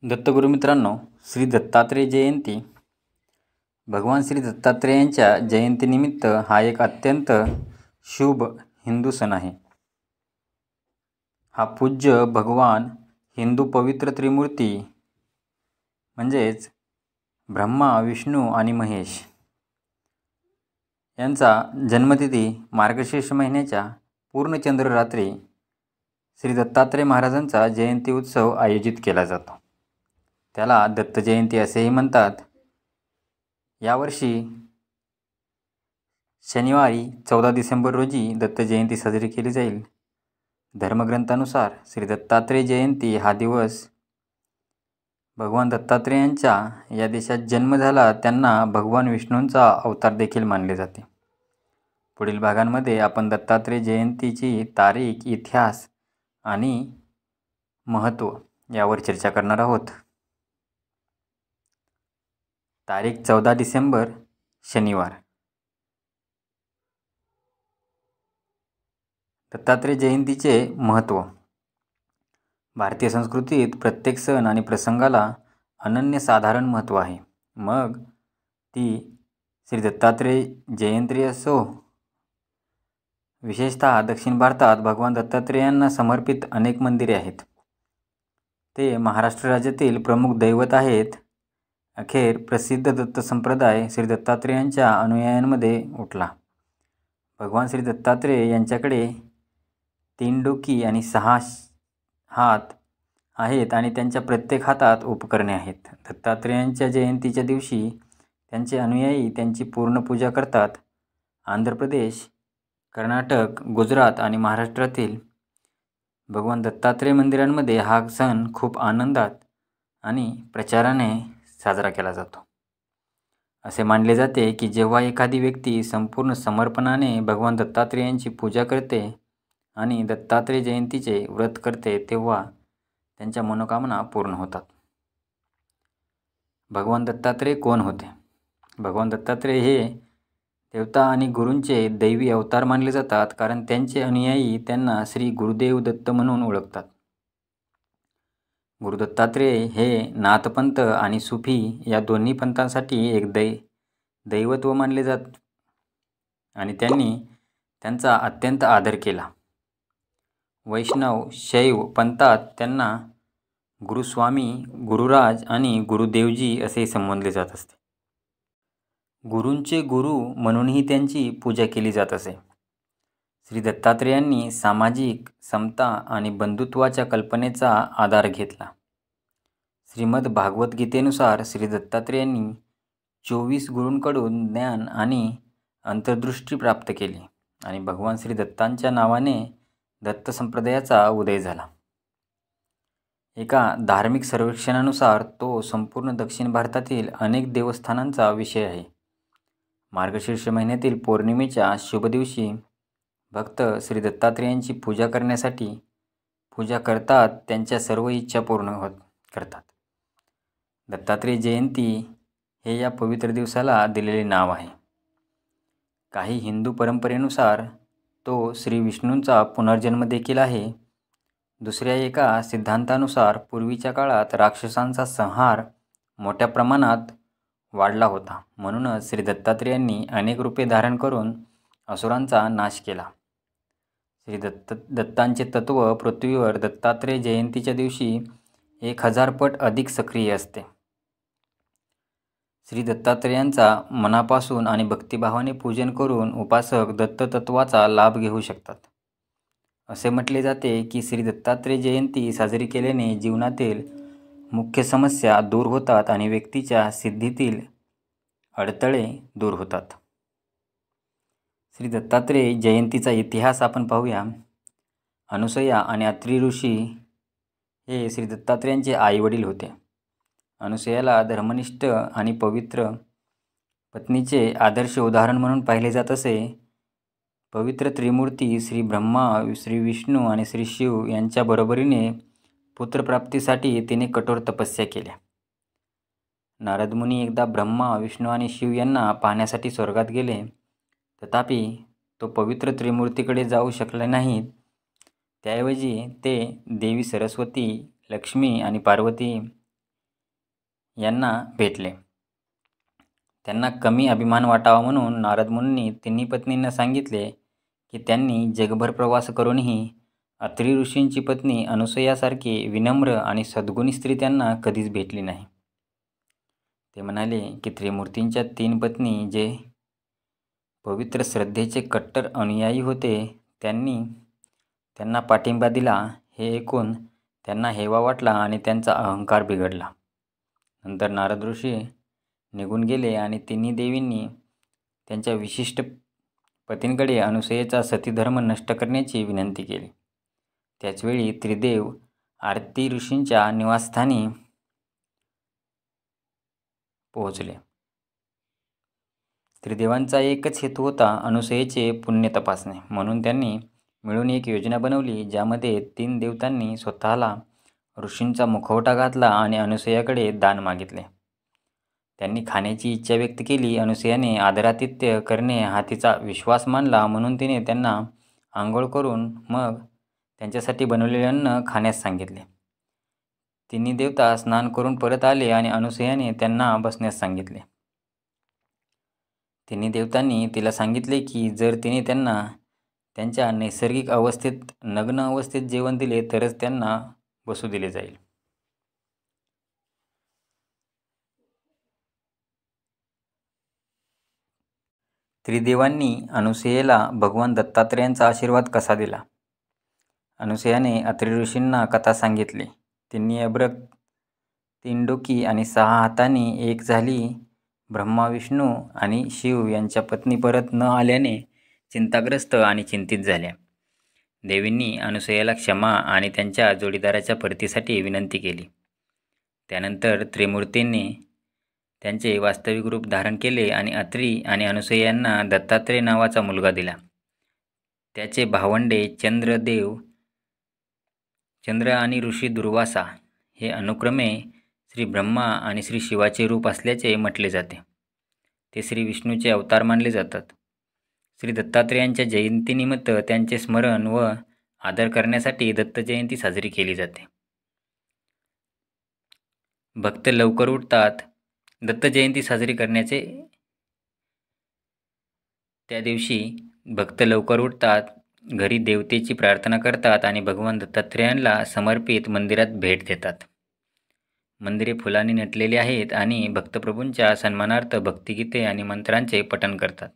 दत्तगुरू मित्रांनो, श्री दत्तात्रेय जयंती भगवान श्री दत्तात्रेयांच्या जयंतीनिमित्त हा एक अत्यंत शुभ हिंदू सण आहे. हा पूज्य भगवान हिंदू पवित्र त्रिमूर्ती म्हणजेच ब्रह्मा, विष्णू आणि महेश यांचा जन्मतिथी मार्गशीर्ष महिन्याच्या पूर्णचंद्र रात्री श्री दत्तात्रेय महाराजांचा जयंती उत्सव आयोजित केला जातो. त्याला दत्त जयंती असेही म्हणतात. यावर्षी शनिवारी 14 डिसेंबर रोजी दत्त जयंती साजरी केली जाईल. धर्मग्रंथानुसार श्री दत्तात्रेय जयंती हा दिवस भगवान दत्तात्रेयांच्या या देशात जन्म झाला त्यांना भगवान विष्णूंचा अवतार देखील मानले जाते. पुढील भागांमध्ये आपण दत्तात्रेय जयंतीची तारीख, इतिहास आणि महत्त्व यावर चर्चा करणार आहोत. तारीख 14 डिसेंबर शनिवार. दत्तात्रेय जयंतीचे महत्त्व. भारतीय संस्कृतीत प्रत्येक सण आणि प्रसंगाला अनन्यसाधारण महत्त्व आहे. मग ती श्री दत्तात्रेय जयंती असो. विशेषतः दक्षिण भारतात भगवान दत्तात्रेयांना समर्पित अनेक मंदिरे आहेत. ते महाराष्ट्र राज्यातील प्रमुख दैवत आहेत. अखेर प्रसिद्ध दत्त संप्रदाय श्री दत्तात्रेयांच्या अनुयायांमध्ये उठला. भगवान श्री दत्तात्रेय यांच्याकडे 3 डोकी आणि 6 हात आहेत आणि त्यांच्या प्रत्येक हातात उपकरणे आहेत. दत्तात्रेयांच्या जयंतीच्या दिवशी त्यांचे अनुयायी त्यांची पूर्ण पूजा करतात. आंध्र प्रदेश, कर्नाटक, गुजरात आणि महाराष्ट्रातील भगवान दत्तात्रेय मंदिरांमध्ये हा सण खूप आनंदात आणि प्रचाराने साजरा केला जातो. असे मानले जाते की जेव्हा एखादी व्यक्ती संपूर्ण समर्पणाने भगवान दत्तात्रेयांची पूजा करते आणि दत्तात्रेय जयंतीचे व्रत करते तेव्हा त्यांच्या मनोकामना पूर्ण होतात. भगवान दत्तात्रेय कोण होते? भगवान दत्तात्रेय हे देवता आणि गुरूंचे दैवी अवतार मानले जातात कारण त्यांचे अनुयायी त्यांना श्री गुरुदेव दत्त म्हणून ओळखतात. गुरु दत्तात्रेय हे नाथपंथ आणि सुफी या दोन्ही पंथांसाठी एक दैवत्व मानले जात आणि त्यांनी त्यांचा अत्यंत आदर केला. वैष्णव शैव पंथात त्यांना गुरुस्वामी, गुरुराज आणि गुरुदेवजी असे संबोधले जात असते. गुरूंचे गुरु म्हणूनही त्यांची पूजा केली जात असे. श्री दत्तात्रेयांनी सामाजिक समता आणि बंधुत्वाच्या कल्पनेचा आधार घेतला. श्रीमद भागवत गीतेनुसार श्री दत्तात्रेयांनी 24 गुरूंकडून ज्ञान आणि अंतर्दृष्टी प्राप्त केली आणि भगवान श्री दत्तांच्या नावाने दत्त संप्रदायाचा उदय झाला. एका धार्मिक सर्वेक्षणानुसार तो संपूर्ण दक्षिण भारतातील अनेक देवस्थानांचा विषय आहे. मार्गशीर्ष महिन्यातील पौर्णिमेच्या शुभ दिवशी भक्त श्री दत्तात्रेयांची पूजा करण्यासाठी पूजा करतात. त्यांच्या सर्व इच्छा पूर्ण करतात. दत्तात्रेय जयंती हे या पवित्र दिवसाला दिलेले नाव आहे. काही हिंदू परंपरेनुसार तो श्री विष्णूंचा पुनर्जन्म देखील आहे. दुसऱ्या एका सिद्धांतानुसार पूर्वीच्या काळात राक्षसांचा संहार मोठ्या प्रमाणात वाढला होता. म्हणूनच श्री दत्तात्रेयांनी अनेक रूपे धारण करून असुरांचा नाश केला. श्री दत्तांचे तत्त्व पृथ्वीवर दत्तात्रेय जयंतीच्या दिवशी 1000 पट अधिक सक्रिय असते. श्री दत्तात्रेयांचा मनापासून आणि भक्तिभावाने पूजन करून उपासक दत्त तत्त्वाचा लाभ घेऊ शकतात. असे म्हटले जाते की श्री दत्तात्रेय जयंती साजरी केल्याने जीवनातील मुख्य समस्या दूर होतात आणि व्यक्तीच्या सिद्धीतील अडथळे दूर होतात. श्री दत्तात्रेय जयंतीचा इतिहास आपण पाहूया. अनुसया आणि अत्री ऋषी हे श्री दत्तात्रेयांचे आईवडील होते. अनुसयाला धर्मनिष्ठ आणि पवित्र पत्नीचे आदर्श उदाहरण म्हणून पाहिले जात असे. पवित्र त्रिमूर्ती श्री ब्रह्मा, श्री विष्णू आणि श्री शिव यांच्या बरोबरीने पुत्रप्राप्तीसाठी तिने कठोर तपस्या केल्या. नारद मुनी एकदा ब्रह्मा, विष्णू आणि शिव यांना पाहण्यासाठी स्वर्गात गेले. तथापि तो पवित्र त्रिमूर्तीकडे जाऊ शकले नाहीत. त्याऐवजी ते देवी सरस्वती, लक्ष्मी आणि पार्वती यांना भेटले. त्यांना कमी अभिमान वाटावा म्हणून नारद मुनींनी तिन्ही पत्नींना सांगितले की त्यांनी जगभर प्रवास करूनही अत्रि ऋषींची पत्नी अनुसयासारखी विनम्र आणि सद्गुणी स्त्री त्यांना कधीच भेटली नाही. ते म्हणाले की त्रिमूर्तींच्या 3 पत्नी जे पवित्र श्रद्धेचे कट्टर अनुयायी होते त्यांना पाठिंबा दिला. हे ऐकून त्यांना हेवा वाटला आणि त्यांचा अहंकार बिघडला. नंतर नारद ऋषी निघून गेले आणि तिन्ही देवींनी त्यांच्या विशिष्ट पतींकडे अनुसयेचा सतीधर्म नष्ट करण्याची विनंती केली. त्याचवेळी त्रिदेव आरती ऋषींच्या निवासस्थानी पोहोचले. त्रिदेवांचा एकच हेतू होता अनुसयेचे पुण्य तपासणे. म्हणून त्यांनी मिळून एक योजना बनवली ज्यामध्ये 3 देवतांनी स्वतःला ऋषींचा मुखवटा घातला आणि अनुसयाकडे दान मागितले. त्यांनी खाण्याची इच्छा व्यक्त केली. अनुसयाने आदरातिथ्य करणे हा तिचा विश्वास मानला म्हणून तिने त्यांना आंघोळ करून मग त्यांच्यासाठी बनवलेले अन्न खाण्यास सांगितले. तिन्ही देवता स्नान करून परत आले आणि अनुसयाने त्यांना बसण्यास सांगितले. तिन्ही देवतांनी तिला सांगितले की जर तिने त्यांना त्यांच्या नैसर्गिक अवस्थेत नग्न अवस्थेत जेवण दिले तरच त्यांना बसू दिले जाईल. त्रिदेवांनी अनुसयेला भगवान दत्तात्रेयांचा आशीर्वाद कसा दिला? अनुसयाने अत्रि ऋषींना कथा सांगितली. तिन्ही अभ्रक 3 डोकी आणि 6 हातांनी एक झाली. ब्रह्मा, विष्णू आणि शिव यांच्या पत्नी परत न आल्याने चिंताग्रस्त आणि चिंतित झाल्या. देवींनी अनुसयाला क्षमा आणि त्यांच्या जोडीदाराच्या परतीसाठी विनंती केली. त्यानंतर त्रिमूर्तींनी त्यांचे वास्तविक रूप धारण केले आणि अत्रि आणि अनुसया यांना दत्तात्रेय नावाचा मुलगा दिला. त्याचे भावंडे चंद्र आणि ऋषी दुर्वासा हे अनुक्रमे श्री ब्रह्मा आणि श्री शिवाचे रूप असल्याचे म्हटले जाते. ते श्री विष्णूचे अवतार मानले जातात. श्री दत्तात्रेयांच्या जयंतीनिमित्त त्यांचे स्मरण व आदर करण्यासाठी दत्त जयंती साजरी केली जाते. भक्त लवकर उठतात. दत्त जयंती साजरी करण्याचे त्या दिवशी भक्त लवकर उठतात, घरी देवतेची प्रार्थना करतात आणि भगवान दत्तात्रेयांना समर्पित मंदिरात भेट देतात. मंदिरे फुलांनी नटलेली आहेत आणि भक्तप्रभूंच्या सन्मानार्थ भक्तिगीते आणि मंत्रांचे पठण करतात.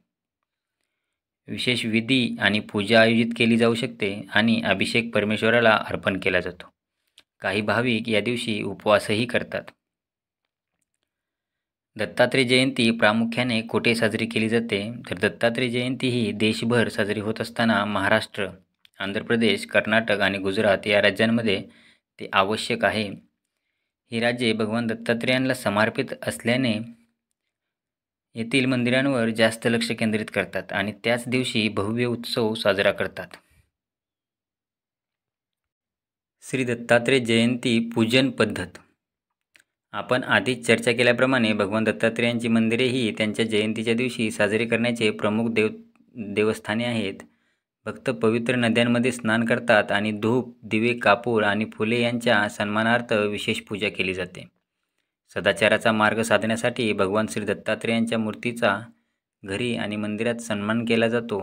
विशेष विधी आणि पूजा आयोजित केली जाऊ शकते आणि अभिषेक परमेश्वराला अर्पण केला जातो. काही भाविक या दिवशी उपवासही करतात. दत्तात्रेय जयंती प्रामुख्याने कुठे साजरी केली जाते? तर दत्तात्रेय जयंती ही देशभर साजरी होत असताना महाराष्ट्र, आंध्र प्रदेश, कर्नाटक आणि गुजरात या राज्यांमध्ये ते आवश्यक आहे. ही राज्ये भगवान दत्तात्रेयांना समर्पित असल्याने येथील मंदिरांवर जास्त लक्ष केंद्रित करतात आणि त्याच दिवशी भव्य उत्सव साजरा करतात. श्री दत्तात्रेय जयंती पूजन पद्धत. आपण आधीच चर्चा केल्याप्रमाणे भगवान दत्तात्रेयांची मंदिरे ही त्यांच्या जयंतीच्या दिवशी साजरी करण्याचे प्रमुख देवस्थाने आहेत. भक्त पवित्र नद्यांमध्ये स्नान करतात आणि धूप, दिवे, कापूर आणि फुले यांच्या सन्मानार्थ विशेष पूजा केली जाते. सदाचाराचा मार्ग साधण्यासाठी भगवान श्री दत्तात्रेयांच्या मूर्तीचा घरी आणि मंदिरात सन्मान केला जातो.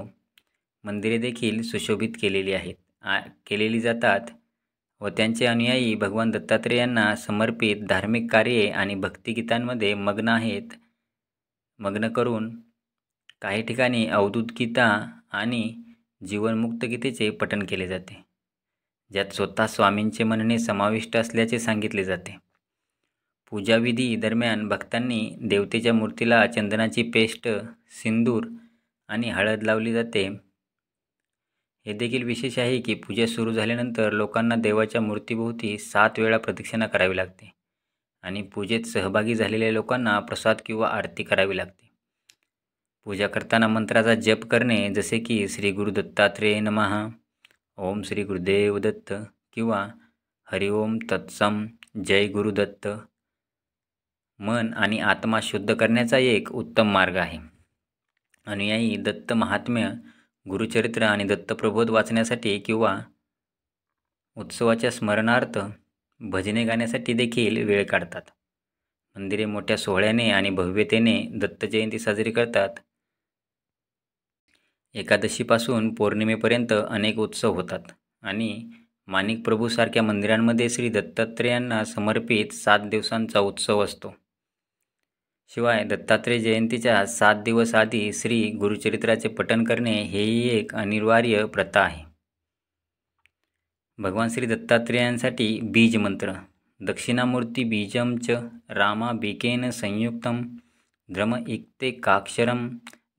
मंदिरे देखील सुशोभित केलेली जातात व त्यांचे अनुयायी भगवान दत्तात्रेयांना समर्पित धार्मिक कार्ये आणि भक्तिगीतांमध्ये मग्न करून काही ठिकाणी अवधूत गीता आणि जीवनमुक्त गीतेचे पठण केले जाते, ज्यात स्वतः स्वामींचे म्हणणे समाविष्ट असल्याचे सांगितले जाते. पूजाविधी दरम्यान भक्तांनी देवतेच्या मूर्तीला चंदनाची पेस्ट, सिंदूर आणि हळद लावली जाते. हे देखील विशेष आहे की पूजा सुरू झाल्यानंतर लोकांना देवाच्या मूर्तीभोवती 7 वेळा प्रदक्षिणा करावी लागते आणि पूजेत सहभागी झालेल्या लोकांना प्रसाद किंवा आरती करावी लागते. पूजा करताना मंत्राचा जप करणे, जसे की श्री गुरु दत्तात्रेय नमः, ओम श्री गुरुदेव दत्त किंवा हरि ओम तत्सम, जय गुरुदत्त, मन आणि आत्मा शुद्ध करण्याचा एक उत्तम मार्ग आहे. अनुयायी दत्त महात्म्य, गुरुचरित्र आणि दत्तप्रबोध वाचण्यासाठी किंवा उत्सवाच्या स्मरणार्थ भजने गाण्यासाठी देखील वेळ काढतात. मंदिरे मोठ्या सोहळ्याने आणि भव्यतेने दत्त जयंती साजरी करतात. एकादशीपासून पौर्णिमेपर्यंत अनेक उत्सव होतात आणि माणिक प्रभूसारख्या मंदिरांमध्ये श्री दत्तात्रेयांना समर्पित 7 दिवसांचा उत्सव असतो. शिवाय दत्तात्रेय जयंतीच्या 7 दिवस आधी श्री गुरुचरित्राचे पठण करणे हेही एक अनिवार्य प्रथा आहे. भगवान श्री दत्तात्रेयांसाठी बीज मंत्र. दक्षिणामूर्ती बीजं च रामाभिकेन संयुक्तं द्रमइक्तेकाक्षरं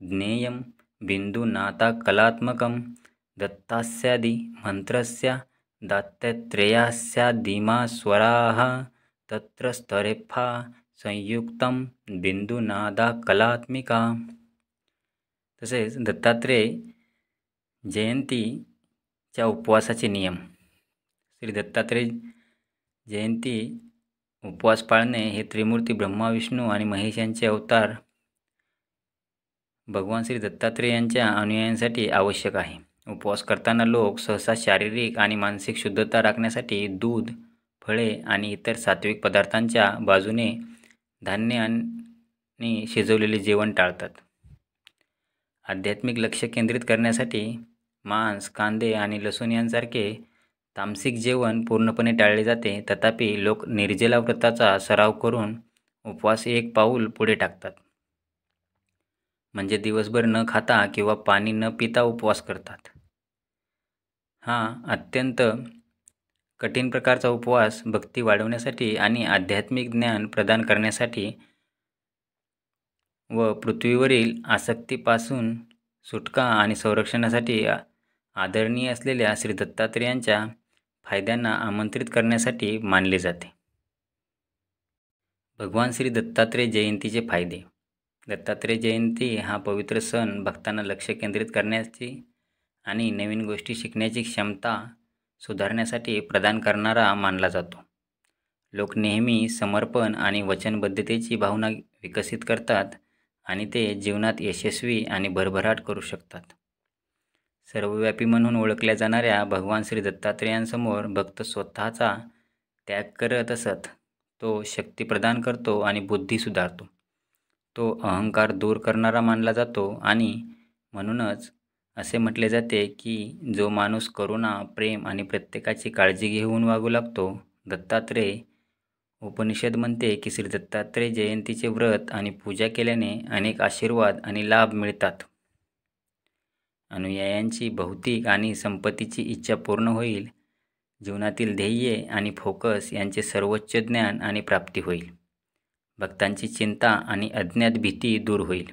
ज्ञेयं बिन्दुनाथकलात्मकं दत्तास्यादि मंत्रस्य दत्तात्रेयस्यादिमा स्वराः तत्र स्तरेफा संयुक्तं बिन्दुनाथकलात्मिका. तसेच दत्तात्रेय जयंतीच्या उपवासाचे नियम. श्री दत्तात्रेय जयंती उपवास पाळणे हे त्रिमूर्ती ब्रह्मा, विष्णू आणि महेश यांचे अवतार भगवान श्री दत्तात्रेय यांच्या अनुयायांसाठी आवश्यक आहे. उपवास करताना लोक सहसा शारीरिक आणि मानसिक शुद्धता राखण्यासाठी दूध, फळे आणि इतर सात्विक पदार्थांच्या बाजूने धान्य आणि शिजवलेले जेवण टाळतात. आध्यात्मिक लक्ष केंद्रित करण्यासाठी मांस, कांदे आणि लसूण यांसारखे तामसिक जेवण पूर्णपणे टाळले जाते. तथापि लोक निर्जला व्रताचा सराव करून उपवास एक पाऊल पुढे टाकतात, म्हणजे दिवसभर न खाता किंवा पाणी न पिता उपवास करतात. हा अत्यंत कठीण प्रकारचा उपवास भक्ती वाढवण्यासाठी आणि आध्यात्मिक ज्ञान प्रदान करण्यासाठी व पृथ्वीवरील आसक्तीपासून सुटका आणि संरक्षणासाठी आदरणीय असलेल्या श्री दत्तात्रेयांच्या फायद्यांना आमंत्रित करण्यासाठी मानले जाते. भगवान श्री दत्तात्रेय जयंतीचे फायदे. दत्तात्रेय जयंती हा पवित्र सण भक्तांना लक्ष केंद्रित करण्याची आणि नवीन गोष्टी शिकण्याची क्षमता सुधारण्यासाठी प्रदान करणारा मानला जातो. लोक नेहमी समर्पण आणि वचनबद्धतेची भावना विकसित करतात आणि ते जीवनात यशस्वी आणि भरभराट करू शकतात. सर्वव्यापी म्हणून ओळखल्या जाणाऱ्या भगवान श्री दत्तात्रेयांसमोर भक्त स्वतःचा त्याग करत असत. तो शक्ती प्रदान करतो आणि बुद्धी सुधारतो. तो अहंकार दूर करणारा मानला जातो आणि म्हणूनच असे म्हटले जाते की जो माणूस करुणा, प्रेम आणि प्रत्येकाची काळजी घेऊन वागू लागतो. दत्तात्रेय उपनिषद म्हणते की श्री दत्तात्रेय जयंतीचे व्रत आणि पूजा केल्याने अनेक आशीर्वाद आणि लाभ मिळतात. अनुयायांची भौतिक आणि संपत्तीची इच्छा पूर्ण होईल. जीवनातील ध्येय आणि फोकस यांचे सर्वोच्च ज्ञान आणि प्राप्ती होईल. भक्तांची चिंता आणि अज्ञात भीती दूर होईल.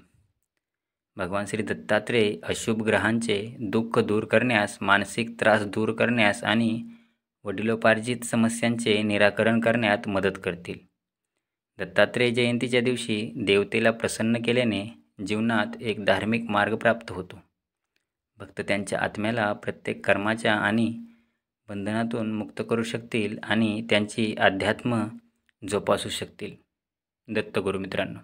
भगवान श्री दत्तात्रेय अशुभ ग्रहांचे दुःख दूर करण्यास, मानसिक त्रास दूर करण्यास आणि वडिलोपार्जित समस्यांचे निराकरण करण्यात मदत करतील. दत्तात्रेय जयंतीच्या दिवशी देवतेला प्रसन्न केल्याने जीवनात एक धार्मिक मार्ग प्राप्त होतो. भक्त त्यांच्या आत्म्याला प्रत्येक कर्माच्या आणि बंधनातून मुक्त करू शकतील आणि त्यांची अध्यात्म जोपासू शकतील. दत्तगुरू मित्रांनो.